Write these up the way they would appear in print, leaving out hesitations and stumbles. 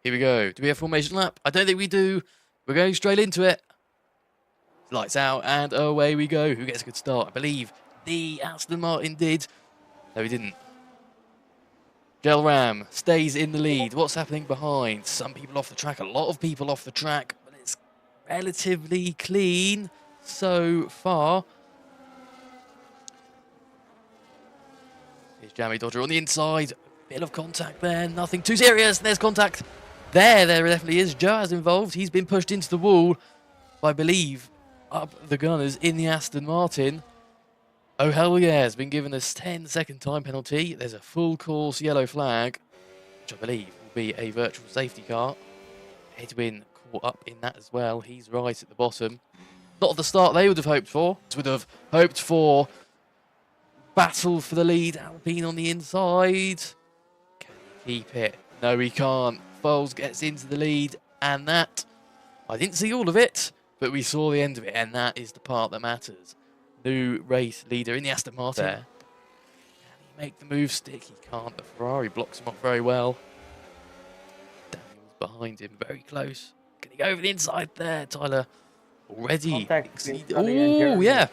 Here we go. Do we have formation lap? I don't think we do. We're going straight into it. Lights out and away we go. Who gets a good start? I believe the Aston Martin did. No, he didn't. Gelram stays in the lead. What's happening behind? Some people off the track, a lot of people off the track, but it's relatively clean so far. Here's Jammy Dodger on the inside. Bit of contact there, nothing too serious. There's contact. There definitely is. Joaz involved. He's been pushed into the wall, I believe, up the gunners in the Aston Martin. Oh, hell yeah, has been given a 10-second time penalty. There's a full course yellow flag, which I believe will be a virtual safety car. Edwin caught up in that as well. He's right at the bottom. Not the start they would have hoped for. Would have hoped for battle for the lead. Alpine on the inside. Can he keep it? No, he can't. Foles gets into the lead, and that, I didn't see all of it, but we saw the end of it, and that is the part that matters. New race leader in the Aston Martin. There. Can he make the move stick? He can't. The Ferrari blocks him up very well. Daniel's behind him, very close. Can he go over the inside there, Tyler? Already. Oh, yeah.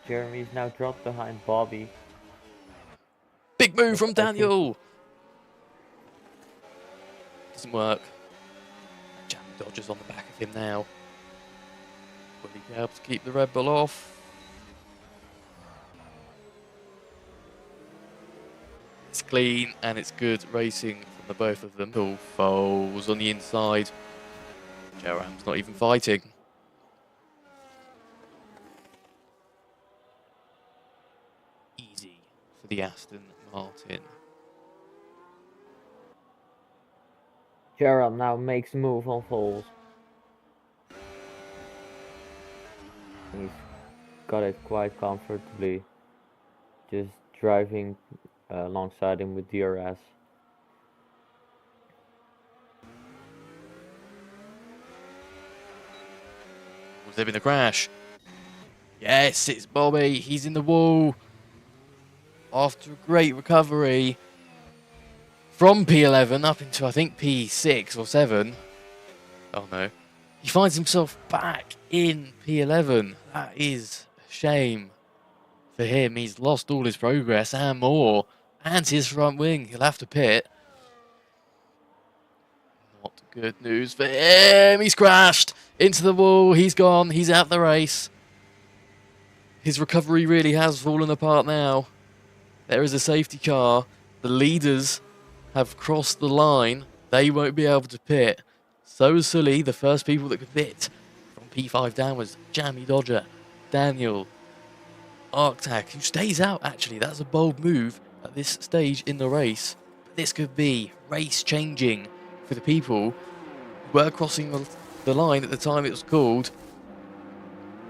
Jeremy's now dropped behind Bobby. Big move from Daniel. Doesn't work. Jammy Dodger's on the back of him now. Will he be able to keep the Red Bull off? It's clean and it's good racing from the both of them. Cool. Foles on the inside. Jeram's not even fighting. Easy for the Aston Martin. Gerald now makes a move on Foles. He's got it quite comfortably. Just driving alongside him with DRS. Was there been a crash? Yes, it's Bobby. He's in the wall. After a great recovery from P11 up into, I think, P6 or 7. Oh no. He finds himself back in P11. That is a shame for him. He's lost all his progress and more. And his front wing. He'll have to pit. Not good news for him. He's crashed into the wall. He's gone. He's out the race. His recovery really has fallen apart now. There is a safety car. The leaders have crossed the line. They won't be able to pit. So Sully, the first people that could pit from P5 downwards. Jammy Dodger, Daniel, Arctac, who stays out actually. That's a bold move at this stage in the race. But this could be race changing for the people who were crossing the line at the time it was called.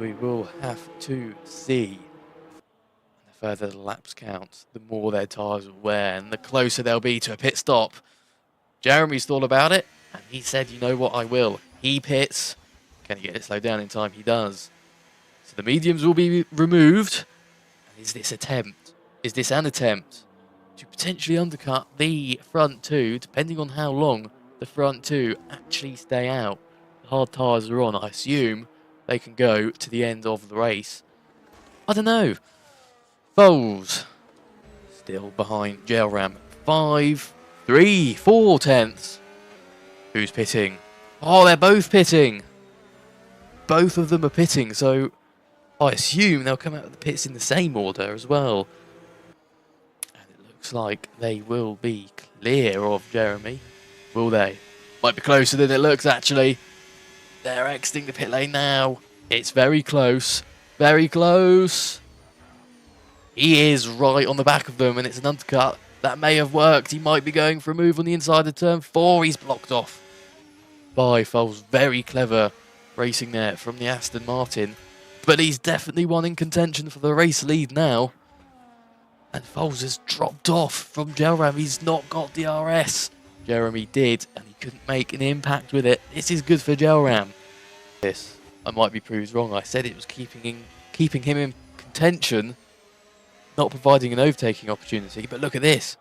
We will have to see. The further the laps count, the more their tyres will wear and the closer they'll be to a pit stop. Jeremy's thought about it and he said, you know what, I will. He pits. Can he get it slowed down in time? He does. So the mediums will be removed. And is this an attempt to potentially undercut the front two, depending on how long the front two actually stay out? The hard tyres are on, I assume they can go to the end of the race. I don't know. Foles still behind Gelram. 5, 3, 4 tenths. Who's pitting? Oh, they're both pitting. Both of them are pitting, so I assume they'll come out of the pits in the same order as well. And it looks like they will be clear of Jeremy. Will they? Might be closer than it looks, actually. They're exiting the pit lane now. It's very close. Very close. He is right on the back of them, and it's an undercut. That may have worked. He might be going for a move on the inside of turn 4. He's blocked off by Foles. Very clever racing there from the Aston Martin. But he's definitely one in contention for the race lead now. And Foles has dropped off from Gelram. He's not got DRS. Jeremy did, and he couldn't make an impact with it. This is good for Gelram. This, I might be proved wrong. I said it was keeping him in contention, not providing an overtaking opportunity. But look at this.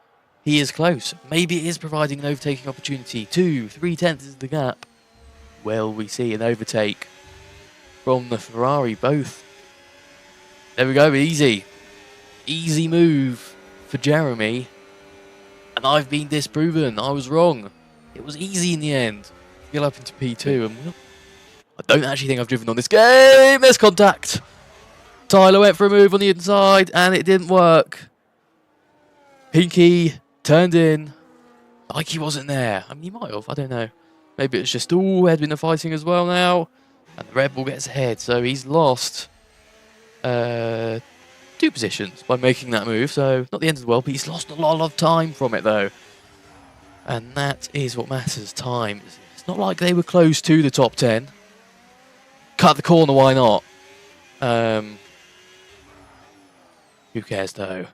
he is close. Maybe it is providing an overtaking opportunity. 2-3 tenths is the gap. Will we see an overtake from the Ferrari? Both. There we go, easy. Easy move for Jeremy. And I've been disproven. I was wrong. It was easy in the end. Get up into P2 and I don't actually think I've driven on this game. There's contact. Tyler went for a move on the inside and it didn't work. Pinky turned in like he wasn't there. I mean, he might have. I don't know. Maybe it's just all Edwin are fighting as well now. And the Red Bull gets ahead. So he's lost 2 positions by making that move. So not the end of the world, but he's lost a lot of time from it though. And that is what matters, time. It's not like they were close to the top 10. Cut the corner, why not? Who cares though?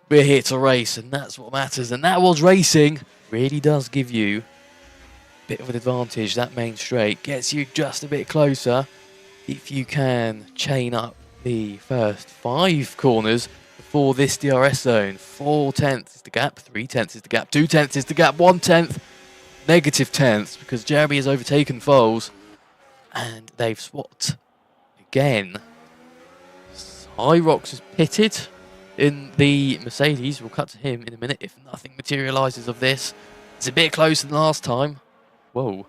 We're here to race, and that's what matters. And that was racing. Really does give you a bit of an advantage. That main straight gets you just a bit closer. If you can chain up the first 5 corners before this DRS zone. 4 tenths is the gap, 3 tenths is the gap, 2 tenths is the gap, 1 tenth, negative tenths, because Jeremy has overtaken Foles. And they've swapped again. Cyrox is pitted in the Mercedes. We'll cut to him in a minute if nothing materialises of this. It's a bit closer than last time. Whoa.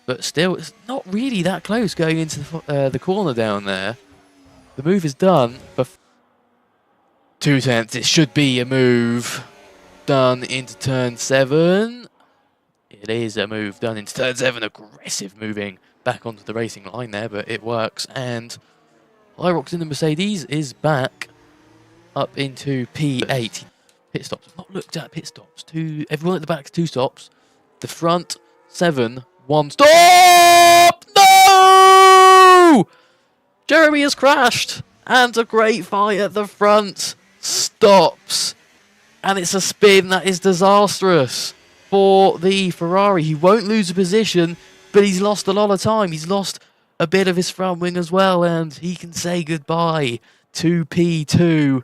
But still, it's not really that close going into the corner down there. The move is done for 2 tenths. It should be a move done into turn 7. It is a move done into turn 7. Aggressive moving back onto the racing line there, but it works. And Cyrox in the Mercedes is back up into P8. Pit stops. I've not looked at pit stops. Everyone at the back, 2 stops. The front, 7. 1 stop! No! Jeremy has crashed. And a great fight at the front. Stops. And it's a spin that is disastrous for the Ferrari. He won't lose a position, but he's lost a lot of time. He's lost a bit of his front wing as well, and he can say goodbye to P2.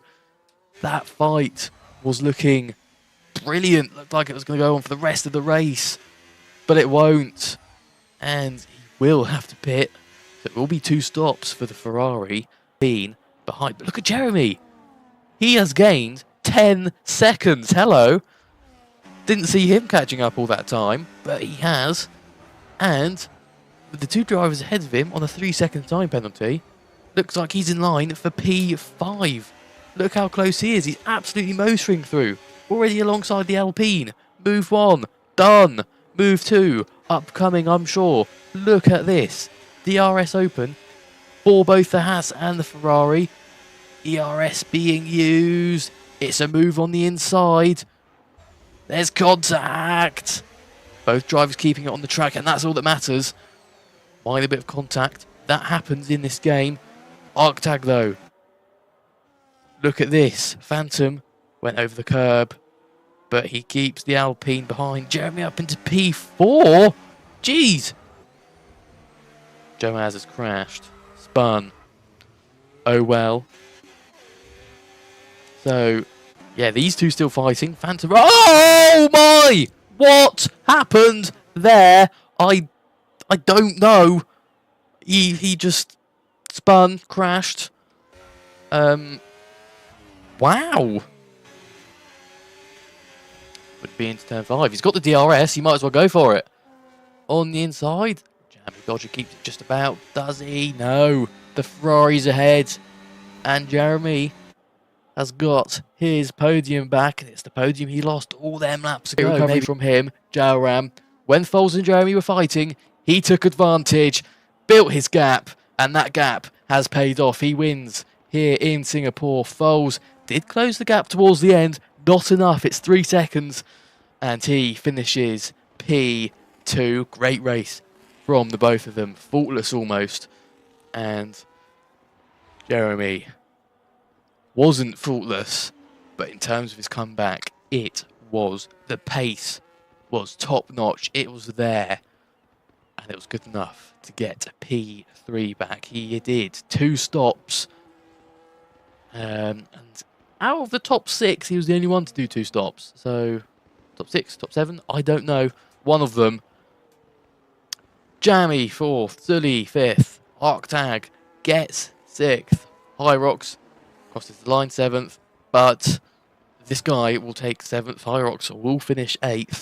That fight was looking brilliant. Looked like it was going to go on for the rest of the race, but it won't. And he will have to pit. So it will be 2 stops for the Ferrari being behind. But look at Jeremy. He has gained 10 seconds. Hello. Didn't see him catching up all that time, but he has. And with the 2 drivers ahead of him on a 3-second time penalty, looks like he's in line for P5. Look how close he is. He's absolutely motoring through. Already alongside the Alpine. Move 1, done. Move 2, upcoming, I'm sure. Look at this. DRS open for both the Haas and the Ferrari. ERS being used. It's a move on the inside. There's contact. Both drivers keeping it on the track, and that's all that matters. Minor bit of contact. That happens in this game. Arc tag, though. Look at this. Phantom went over the curb, but he keeps the Alpine behind. Jeremy up into P4. Jeez. Joaz has crashed. Spun. Oh well. So, yeah, these 2 still fighting. Phantom. Oh my! What happened there? I don't know. He just spun, crashed. Wow. Would be into turn 5. He's got the DRS. He might as well go for it. On the inside, Jamie Dodger keeps it just about. Does he? No. The Ferrari's ahead, and Jeremy has got his podium back. It's the podium he lost all them laps ago. Recovery from him, Jalram. When Foles and Jeremy were fighting, he took advantage, built his gap, and that gap has paid off. He wins here in Singapore. Foles did close the gap towards the end, not enough. It's 3 seconds, and he finishes P2. Great race from the both of them, faultless almost. And Jeremy wasn't faultless, but in terms of his comeback, it was. The pace was top notch. It was there, and it was good enough to get P3 back. He did 2 stops, and out of the top 6, he was the only one to do 2 stops. So, top 6, top 7, I don't know. One of them. Jammy 4th, Sully 5th, Arctag gets 6th, Hyrox crosses the line 7th, but this guy will take 7th, Hyrox will finish 8th.